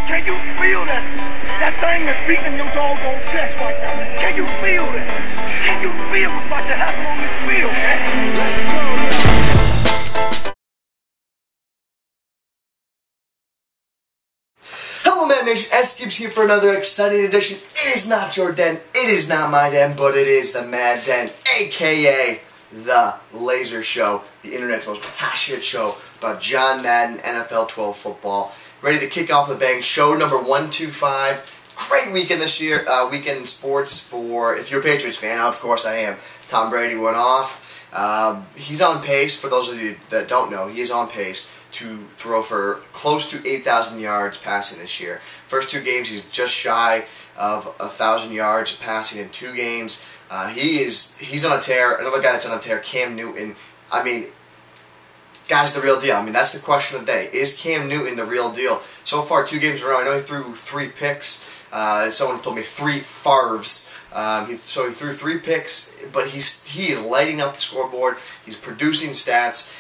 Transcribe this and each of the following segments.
Can you feel that? That thing that's beating in your doggone chest right now. Can you feel it? Can you feel what's about to happen on this field, man? Let's go. Hello, Man Nation. Sgibs here for another exciting edition. It is not your den. It is not my den, but it is the Mad Den, aka the Laser Show, the internet's most passionate show about John Madden, NFL 12 football. Ready to kick off the bang. Show number 125. Great weekend this year. Weekend in sports for, if you're a Patriots fan, of course I am. Tom Brady went off. He's on pace, for those of you that don't know, he is on pace to throw for close to 8,000 yards passing this year. First two games, he's just shy of 1,000 yards passing in 2 games. He's on a tear. Another guy that's on a tear, Cam Newton. I mean, guy's the real deal. I mean, that's the question of the day. Is Cam Newton the real deal? So far, 2 games in a row. I know he threw 3 picks. Someone told me 3 farves. So he threw 3 picks, but he is lighting up the scoreboard. He's producing stats.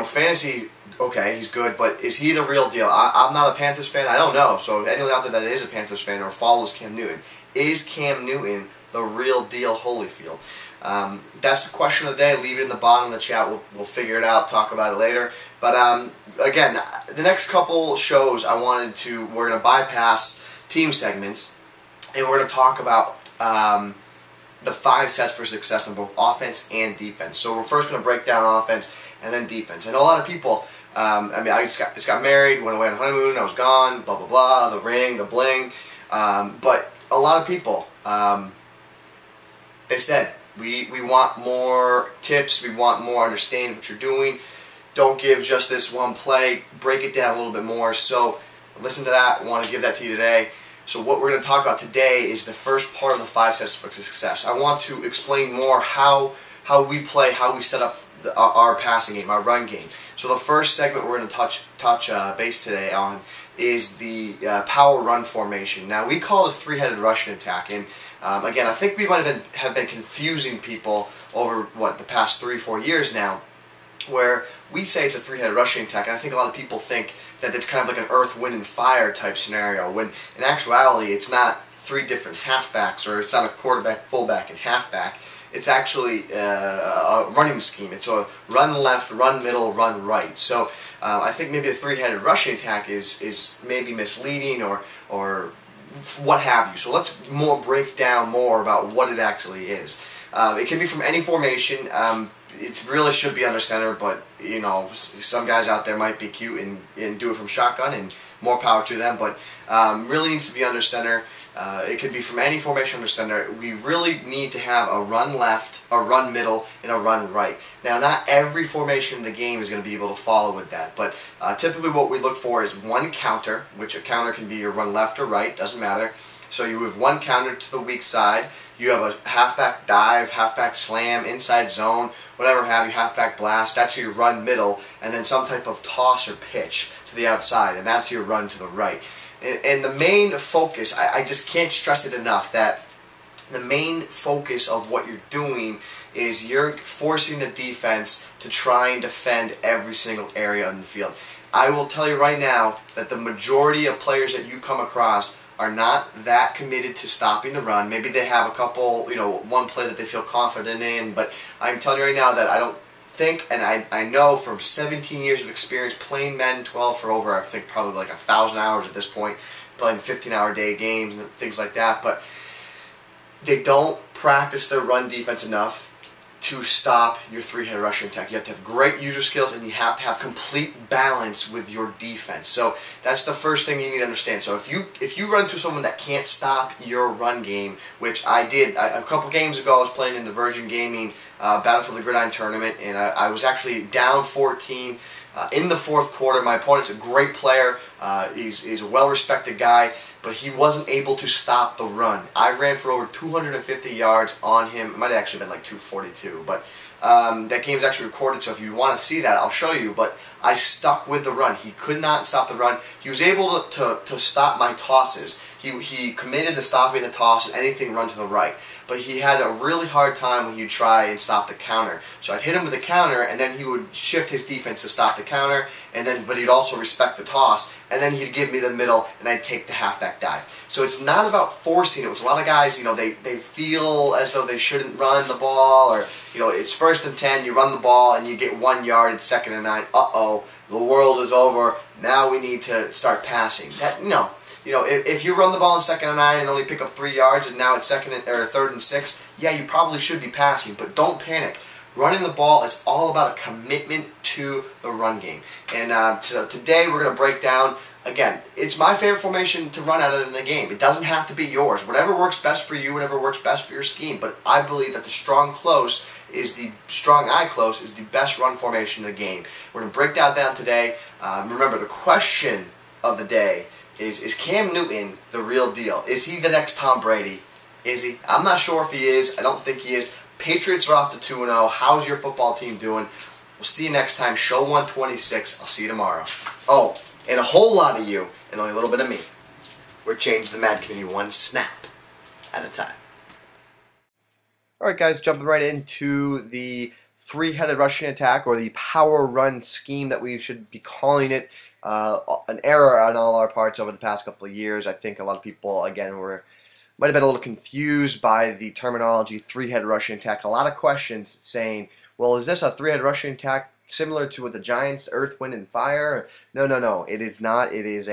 Fantasy, okay, he's good, but is he the real deal? I'm not a Panthers fan. I don't know. So anyone out there that is a Panthers fan or follows Cam Newton, is Cam Newton the real deal, Holyfield? That's the question of the day. Leave it in the bottom of the chat. We'll figure it out, talk about it later. But again, the next couple shows we're going to bypass team segments, and we're going to talk about the 5 sets for success on both offense and defense. So we're first going to break down offense and then defense. And a lot of people, I just got married, went away on a honeymoon, I was gone, blah, blah, blah, the ring, the bling. But a lot of people, they said, we want more tips, we want more understanding of what you're doing. Don't give just this one play, break it down a little bit more. So listen to that, I want to give that to you today. So what we're going to talk about today is the first part of the 5 sets for success. I want to explain more how we play, how we set up our passing game, our run game. So the first segment we're going to touch base today on is the power run formation. Now we call it a 3-headed rushing attack, and again, I think we might have been confusing people over the past 3-4 years now, where we say it's a 3-headed rushing attack, and I think a lot of people think that it's kind of like an earth, wind, and fire type scenario, when in actuality it's not 3 different halfbacks, or it's not a quarterback, fullback, and halfback. It's actually a running scheme. It's a run left, run middle, run right. So I think maybe a 3-headed rushing attack is maybe misleading or what have you. So let's break down more about what it actually is. It can be from any formation. It really should be under center, but some guys out there might be cute and do it from shotgun, and more power to them, but really needs to be under center. It could be from any formation under center. We really need to have a run left, a run middle, and a run right. Now, not every formation in the game is going to be able to follow with that, but typically what we look for is one counter, which a counter can be your run left or right, doesn't matter. So you have one counter to the weak side, you have a halfback dive, halfback slam, inside zone, whatever have you, halfback blast, that's your run middle, and then some type of toss or pitch to the outside, and that's your run to the right. And the main focus, I just can't stress it enough, that the main focus of what you're doing is you're forcing the defense to try and defend every single area on the field. I will tell you right now that the majority of players that you come across are not that committed to stopping the run. Maybe they have a couple, one play that they feel confident in, but I'm telling you right now that I don't think, and I know from 17 years of experience playing Madden 12 for over, I think probably like 1,000 hours at this point, playing 15-hour day games and things like that, but they don't practice their run defense enough to stop your 3-headed rushing attack. You have to have great user skills, and you have to have complete balance with your defense. So that's the first thing you need to understand. So if you run into someone that can't stop your run game, which I did a couple games ago, I was playing in the Virgin Gaming Battle for the Gridiron tournament, and I was actually down 14 in the 4th quarter. My opponent's a great player. He's a well-respected guy, but he wasn't able to stop the run. I ran for over 250 yards on him. It might have actually been like 242, but that game's actually recorded, so if you want to see that, I'll show you. But I stuck with the run. He could not stop the run. He was able to stop my tosses. He committed to stopping the toss and anything run to the right. But he had a really hard time when he'd try and stop the counter. So I'd hit him with the counter, and then he would shift his defense to stop the counter, but he'd also respect the toss, and then he'd give me the middle, and I'd take the halfback dive. So it's not about forcing it. Which a lot of guys, they feel as though they shouldn't run the ball, or it's 1st and 10, you run the ball, and you get 1 yard, it's 2nd and 9. Uh-oh, the world is over. Now we need to start passing. If you run the ball in 2nd and 9 and only pick up 3 yards, and now it's 3rd and 6, yeah, you probably should be passing, but don't panic. Running the ball is all about a commitment to the run game. And so today we're going to break down, again, it's my favorite formation to run out of in the game. It doesn't have to be yours. Whatever works best for you, whatever works best for your scheme. But I believe that the strong eye close is the best run formation in the game. We're going to break that down today. Remember, the question of the day is Cam Newton the real deal? Is he the next Tom Brady? Is he? I'm not sure if he is. I don't think he is. Patriots are off to 2-0. How's your football team doing? We'll see you next time. Show 126. I'll see you tomorrow. Oh, and a whole lot of you, and only a little bit of me. We're changing the Mad Community one snap at a time. Alright guys, jumping right into the three-headed rushing attack, or the power run scheme that we should be calling it. An error on all our parts over the past couple of years. I think a lot of people, again, might have been a little confused by the terminology three-head rushing attack. A lot of questions saying, well, is this a three-head rushing attack similar to what the Giants, Earth, Wind, and Fire? No. It is not. It is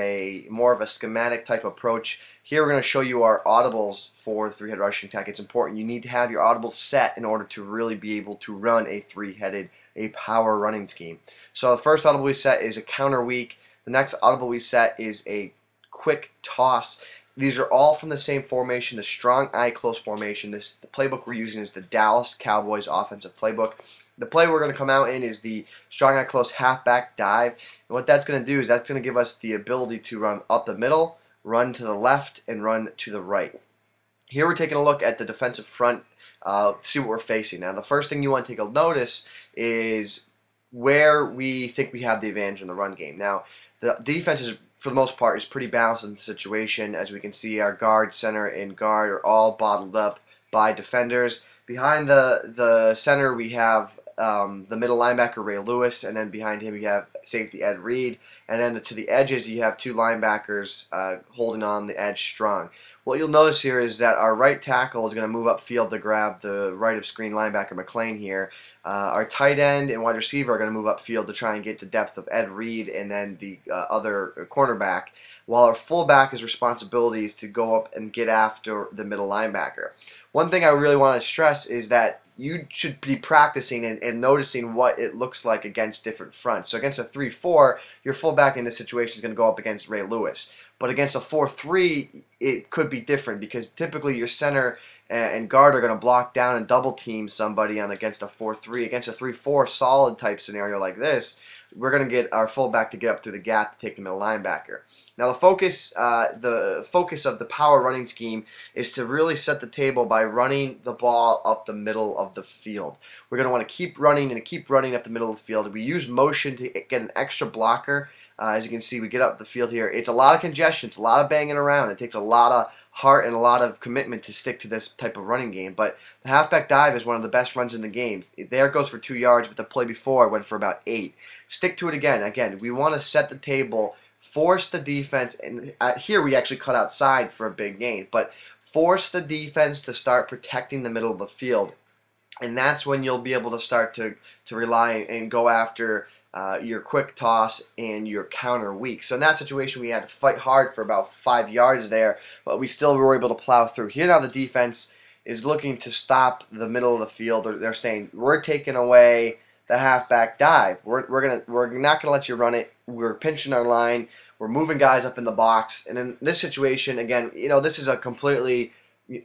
more of a schematic type approach. Here we're going to show you our audibles for three-head rushing attack. It's important. You need to have your audibles set in order to really be able to run a three-headed, a power running scheme. So the first audible we set is a counter weak. The next audible we set is a quick toss. These are all from the same formation, the strong eye close formation. The playbook we're using is the Dallas Cowboys offensive playbook. The play we're going to come out in is the strong eye close halfback dive. And what that's going to do is that's going to give us the ability to run up the middle, run to the left, and run to the right. Here we're taking a look at the defensive front, see what we're facing. Now the first thing you want to take a notice is where we think we have the advantage in the run game. Now the defense is, for the most part, is pretty balanced in the situation. As we can see, our guard, center, and guard are all bottled up by defenders. Behind the center, we have the middle linebacker, Ray Lewis, and then behind him you have safety Ed Reed. And then to the edges, you have two linebackers holding on the edge strong. What you'll notice here is that our right tackle is going to move upfield to grab the right of screen linebacker McLean here. Our tight end and wide receiver are going to move upfield to try and get the depth of Ed Reed and then the other cornerback, while our fullback is responsibility is to go up and get after the middle linebacker. One thing I really want to stress is that you should be practicing and noticing what it looks like against different fronts. So against a 3-4, your fullback in this situation is going to go up against Ray Lewis. But against a 4-3, it could be different because typically your center and guard are going to block down and double team somebody on against a 4-3. Against a 3-4 solid type scenario like this, we're going to get our fullback to get up through the gap to take the middle linebacker. Now the focus of the power running scheme is to really set the table by running the ball up the middle of the field. We're going to want to keep running up the middle of the field. We use motion to get an extra blocker. As you can see, we get up the field here. It's a lot of congestion. It's a lot of banging around. It takes a lot of heart and a lot of commitment to stick to this type of running game. But the halfback dive is one of the best runs in the game. There it goes for 2 yards, but the play before went for about 8. Stick to it again. Again, we want to set the table, force the defense, and here we actually cut outside for a big gain, but force the defense to start protecting the middle of the field. And that's when you'll be able to start to rely and go after your quick toss and your counter weak. So in that situation, we had to fight hard for about 5 yards there, but we still were able to plow through. Here now the defense is looking to stop the middle of the field. They're saying, we're taking away the halfback dive. We're not gonna let you run it. We're pinching our line. We're moving guys up in the box. And in this situation, again, this is a completely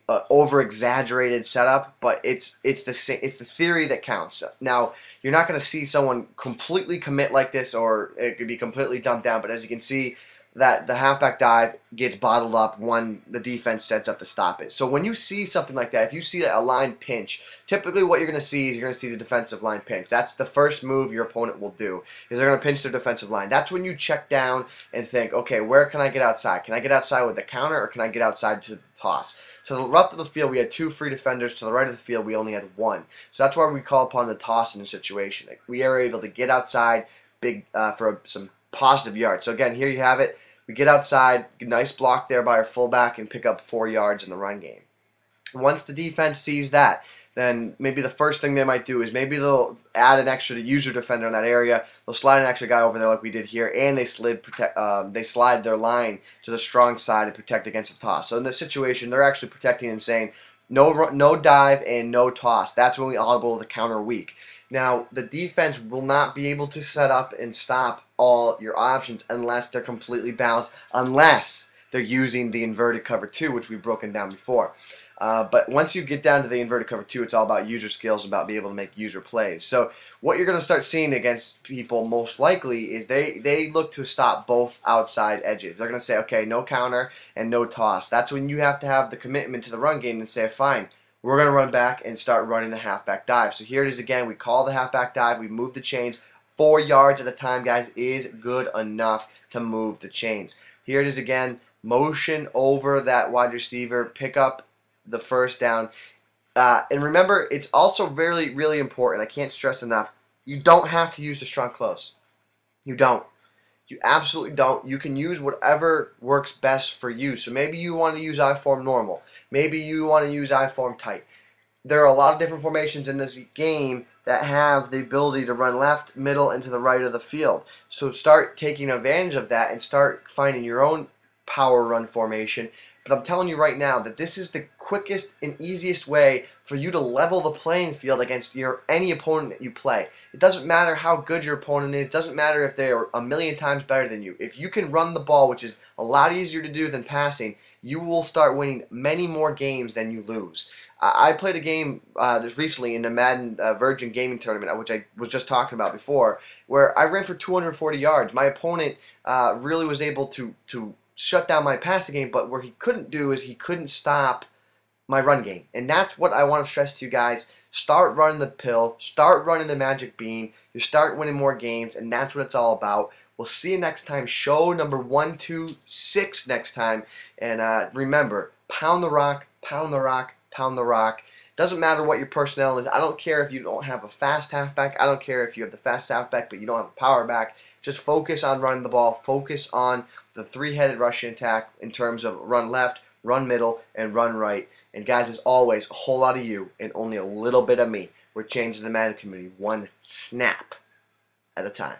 over-exaggerated setup, but it's the theory that counts. Now, you're not going to see someone completely commit like this, or it could be completely dumped down. But as you can see, that the halfback dive gets bottled up when the defense sets up to stop it. So when you see something like that, if you see a line pinch, typically what you're going to see is you're going to see the defensive line pinch. That's the first move your opponent will do, is they're going to pinch their defensive line. That's when you check down and think, okay, where can I get outside? Can I get outside with the counter, or can I get outside to the toss? To the left of the field, we had 2 free defenders. To the right of the field, we only had 1. So that's why we call upon the toss in the situation. We are able to get outside big for some positive yards. So again, here you have it. We get outside, nice block there by our fullback, and pick up 4 yards in the run game. Once the defense sees that, then maybe the first thing they might do is maybe they'll add an extra user defender in that area. They'll slide an extra guy over there like we did here, and they slide their line to the strong side and protect against the toss. So in this situation, they're actually protecting and saying no dive and no toss. That's when we audible the counter weak. Now, the defense will not be able to set up and stop all your options unless they're completely balanced, unless they're using the inverted cover 2, which we've broken down before. But once you get down to the inverted cover 2, it's all about user skills, about being able to make user plays. So what you're going to start seeing against people most likely is they look to stop both outside edges. They're going to say, okay, no counter and no toss. That's when you have to have the commitment to the run game and say, fine, we're going to run back and start running the halfback dive. So here it is again. We call the halfback dive. We move the chains. 4 yards at a time, guys, is good enough to move the chains. Here it is again. Motion over that wide receiver. Pick up the first down. And remember, it's also really, really important. I can't stress enough. You don't have to use the strong close. You don't. You absolutely don't. You can use whatever works best for you. So maybe you want to use I-form normal. Maybe you want to use I-form tight. There are a lot of different formations in this game that have the ability to run left, middle, and to the right of the field. So start taking advantage of that and start finding your own power run formation. But I'm telling you right now that this is the quickest and easiest way for you to level the playing field against any opponent that you play. It doesn't matter how good your opponent is. It doesn't matter if they are a million times better than you. If you can run the ball, which is a lot easier to do than passing, you will start winning many more games than you lose. I played a game recently in the Madden Virgin Gaming Tournament, which I was just talking about before, where I ran for 240 yards. My opponent really was able to shut down my passing game, but where he couldn't do is he couldn't stop my run game. And that's what I want to stress to you guys. Start running the pill. Start running the magic bean. You start winning more games, and that's what it's all about. We'll see you next time. Show number 126 next time. And remember, pound the rock, pound the rock, pound the rock. Doesn't matter what your personnel is. I don't care if you don't have a fast halfback. I don't care if you have the fast halfback, but you don't have a power back. Just focus on running the ball. Focus on the 3-headed rushing attack in terms of run left, run middle, and run right. And guys, as always, a whole lot of you and only a little bit of me. We're changing the Madden community one snap at a time.